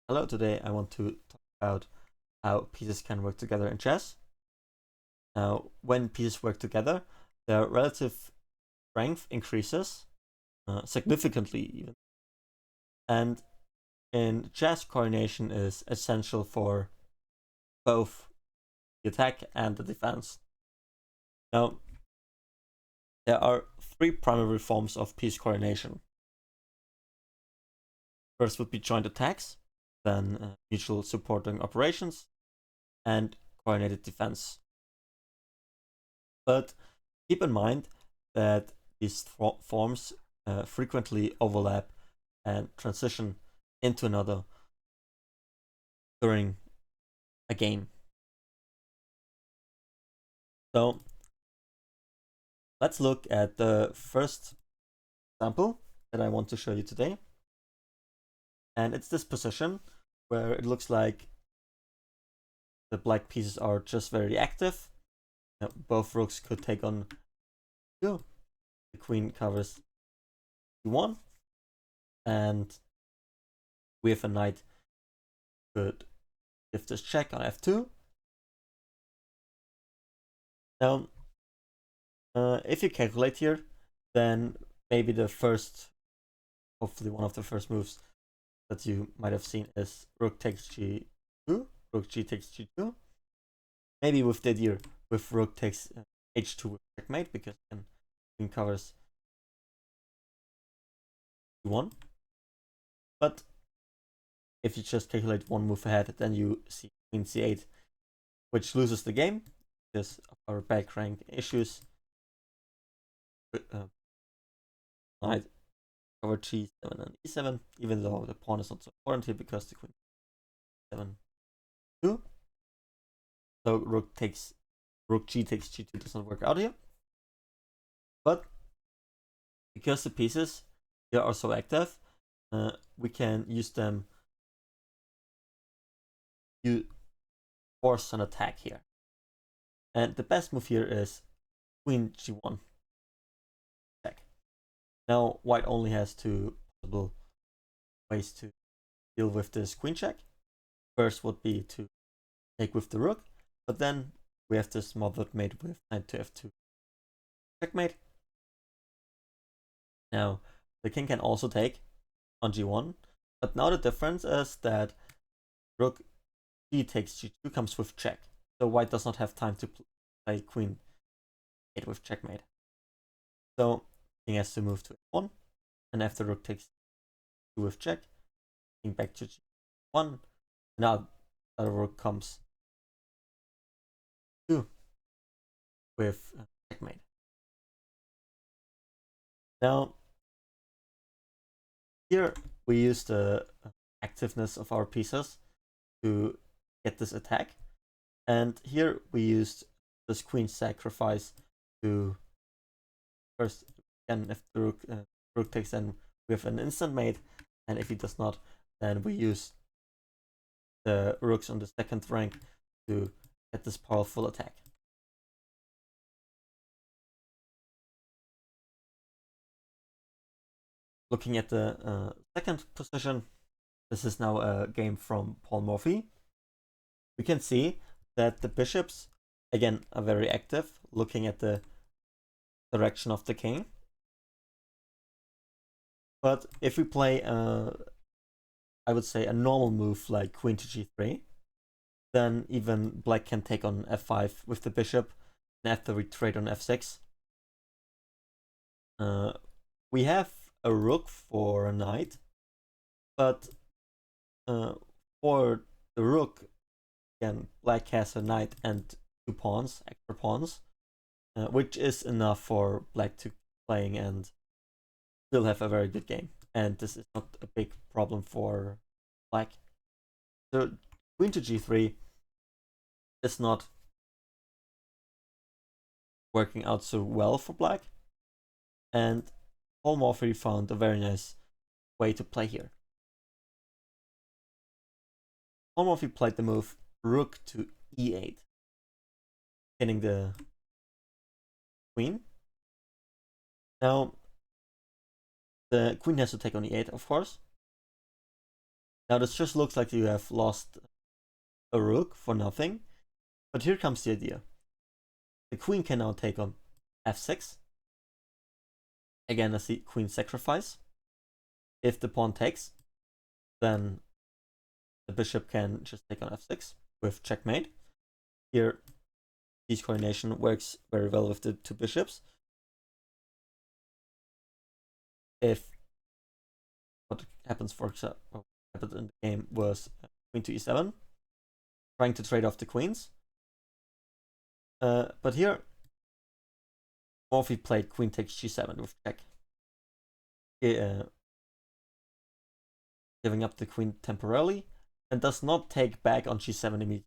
Hello, today I want to talk about how pieces can work together in chess. Now, when pieces work together, their relative strength increases significantly even. And in chess, coordination is essential for both the attack and the defense. Now, there are three primary forms of piece coordination. First would be joint attacks, then mutual supporting operations, and coordinated defense. But keep in mind that these forms frequently overlap and transition into another during a game. So let's look at the first example that I want to show you today. And it's this position where it looks like the black pieces are just very active. Both rooks could take on two. The queen covers e1, and we have a knight could give this check on f2. Now, if you calculate here, then maybe hopefully one of the first moves that you might have seen is rook takes g2, rook g takes g2. Maybe with the idea with rook takes h2 with checkmate, because then queen covers e1. But if you just calculate one move ahead, then you see queen c8, which loses the game because of our back rank issues. Knight cover g7 and e7, even though the pawn is not so important here because the queen 7 2. So rook g takes g2 doesn't work out here. But because the pieces here are so active, we can use them to force an attack here. And the best move here is queen g1 check. Now white only has two possible ways to deal with this queen check. First would be to take with the rook, but then we have this mothered mate with knight to f2 checkmate. Now the king can also take on g1, but now the difference is that rook g takes g2 comes with check, so white does not have time to play queen 8 with checkmate. So king has to move to f1, and after rook takes 2 with check, king back to g1. Now the rook comes 2 with checkmate. Now here we use the activeness of our pieces to get this attack, and here we used this queen sacrifice to first, again, if the rook takes, then we have an instant mate, and if he does not, then we use the rooks on the second rank to get this powerful attack. Looking at the second position, this is now a game from Paul Morphy. We can see that the bishops, again, are very active, looking at the direction of the king. But if we play, I would say, a normal move like queen to g3, then even black can take on f5 with the bishop, and after we trade on f6. We have a rook for a knight, but for the rook, again, black has a knight and 2 pawns, extra pawns, which is enough for black to playing and still have a very good game. And this is not a big problem for black. So queen to g3 is not working out so well for black, and Paul Morphy found a very nice way to play here. Paul Morphy played the move rook to e8, hitting the queen. Now the queen has to take on e8, of course, Now this just looks like you have lost a rook for nothing, but here comes the idea. The queen can now take on f6. Again, as the queen sacrifice. If the pawn takes, then the bishop can just take on f6 with checkmate. Here, this coordination works very well with the two bishops. If what happens, for example, what happened in the game was queen to e7, trying to trade off the queens. But here, Morphy played queen takes g7 with check. Giving up the queen temporarily, and does not take back on g7 immediately.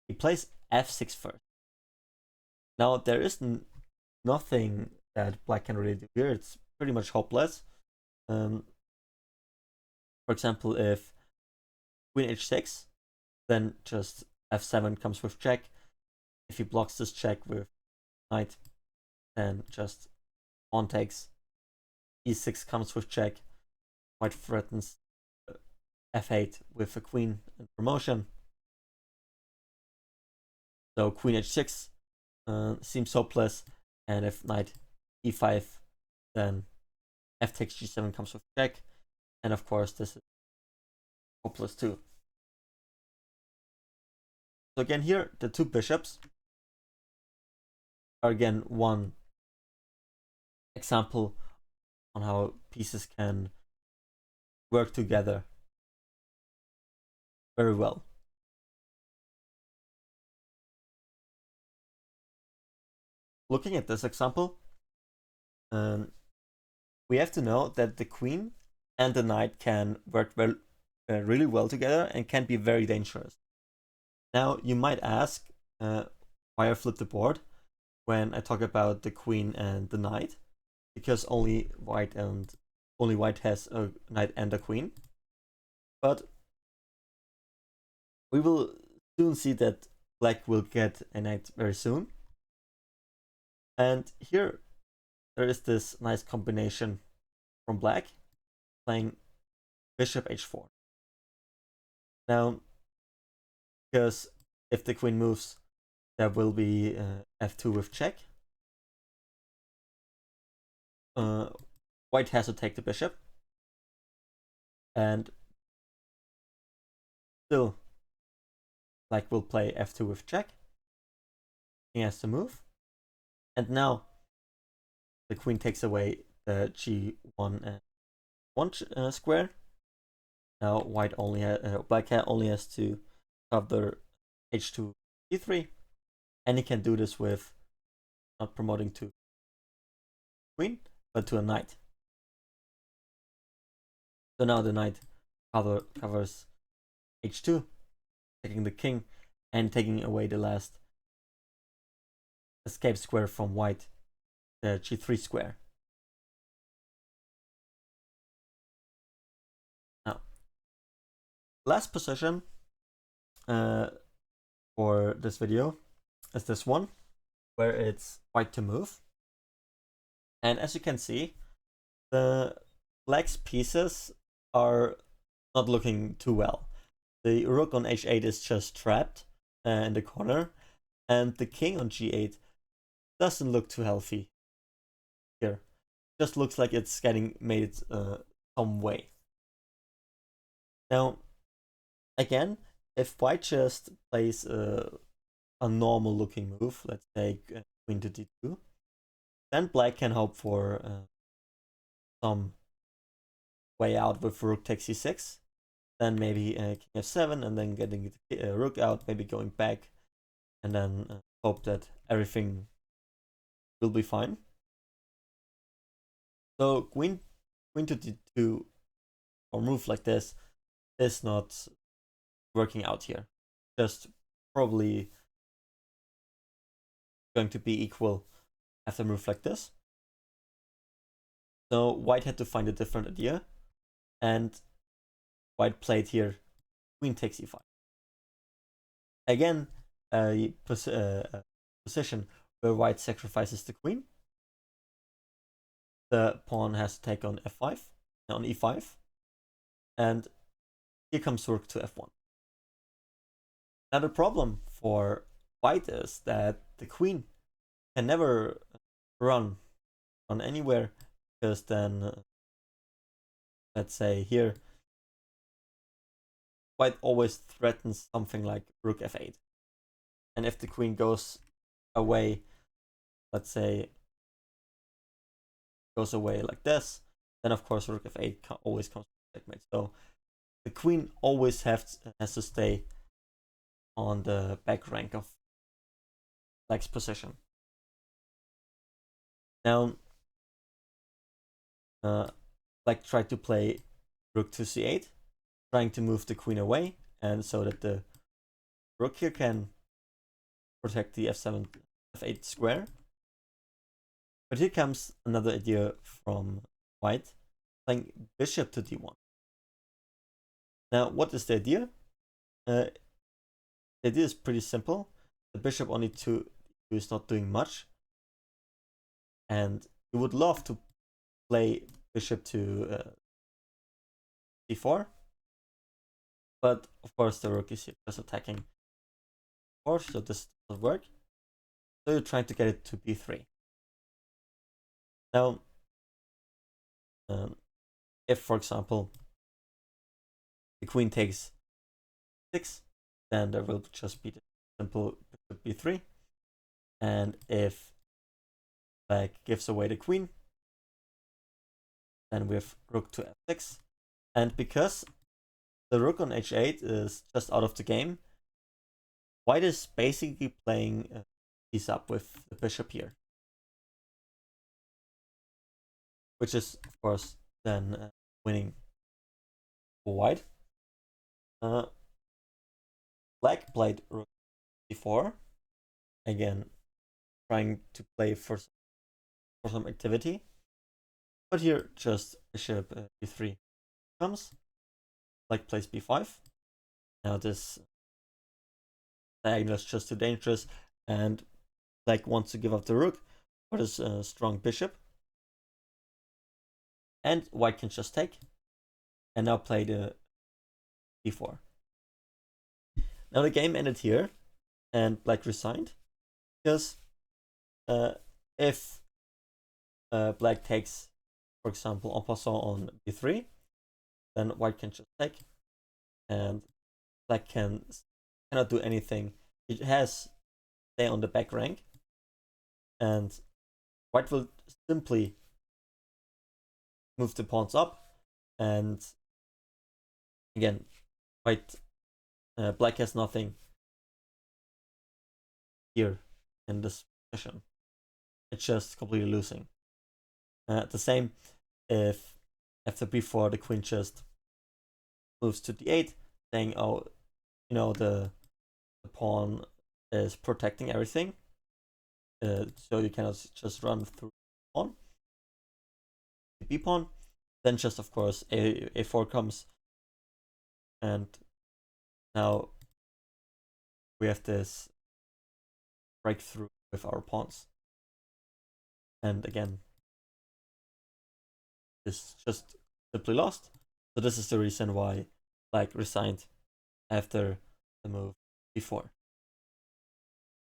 He plays f6 first. Now, there is nothing that black can really do here. It's pretty much hopeless. For example, if queen h6, then just f7 comes with check. If he blocks this check with knight, then just pawn takes. e6 comes with check. White threatens f8 with a queen and promotion. So queen h6 seems hopeless, and if knight e5, then f takes g7 comes with check, and of course this is hopeless too. So again here, the two bishops are again one example on how pieces can work together very well. Looking at this example, we have to know that the queen and the knight can work really well together and can be very dangerous. Now, you might ask why I flip the board when I talk about the queen and the knight, because only white has a knight and a queen. But we will soon see that black will get a knight very soon. And here there is this nice combination from black playing bishop h4. Now, because if the queen moves, there will be f2 with check. White has to take the bishop, and still black will play f2 with check. He has to move, and now the queen takes away the g1 and 1 square. Now black only has to cover h2 e3, and he can do this with not promoting to queen but to a knight. So now the knight covers h2, taking the king and taking away the last escape square from white, the g3 square. Now, last position for this video is this one, where it's white to move. And as you can see, the black's pieces are not looking too well. The rook on h8 is just trapped in the corner, and the king on g8 doesn't look too healthy here. Just looks like it's getting made some way. Now, again, if white just plays a normal looking move, let's say queen to d2, then black can hope for some way out with rook takes e6, then maybe king f7, and then getting the rook out, maybe going back, and then hope that everything will be fine. So queen to d2 or move like this is not working out here. Just probably going to be equal after a move like this. So white had to find a different idea, and white played here queen takes e5. Again, a position where white sacrifices the queen. The pawn has to take on f5, on e5, and here comes rook to f1. Now the problem for white is that the queen can never run anywhere, because then let's say here white always threatens something like rook f8, and if the queen goes away, let's say goes away like this, then of course rook f8 always comes to checkmate. So the queen always has to stay on the back rank of black's position. Now black tried to play rook to c8, trying to move the queen away, and so that the rook here can protect the f7 f8 square. But here comes another idea from white, playing bishop to d1. Now what is the idea? The idea is pretty simple. The bishop on e2 is not doing much, and you would love to play bishop to d4, but of course the rook is just attacking, so this doesn't work. So you're trying to get it to b3. Now, if for example the queen takes 6, then there will just be the simple bishop b3, and if black gives away the queen, then we have rook to f6, and because the rook on h8 is just out of the game, white is basically playing piece up with the bishop here, which is of course then winning for white. Black played rook d4, again trying to play for some activity, but here just bishop b3 comes. Black plays b5. Now this diagonal is just too dangerous, and black wants to give up the rook for this strong bishop, and white can just take and now play the d4. Now the game ended here, and black resigned, because if black takes, for example, en passant on b3, then white can just take, and black cannot do anything. It has stay on the back rank, and white will simply move the pawns up, and again black has nothing here in this position. It's just completely losing. The same if after b4 the queen just moves to d8, saying, oh, you know, the pawn is protecting everything, so you cannot just run through the pawn, the b pawn. Then just of course a4 comes, and now we have this breakthrough with our pawns, and again this just simply lost. So this is the reason why black resigned after the move b4.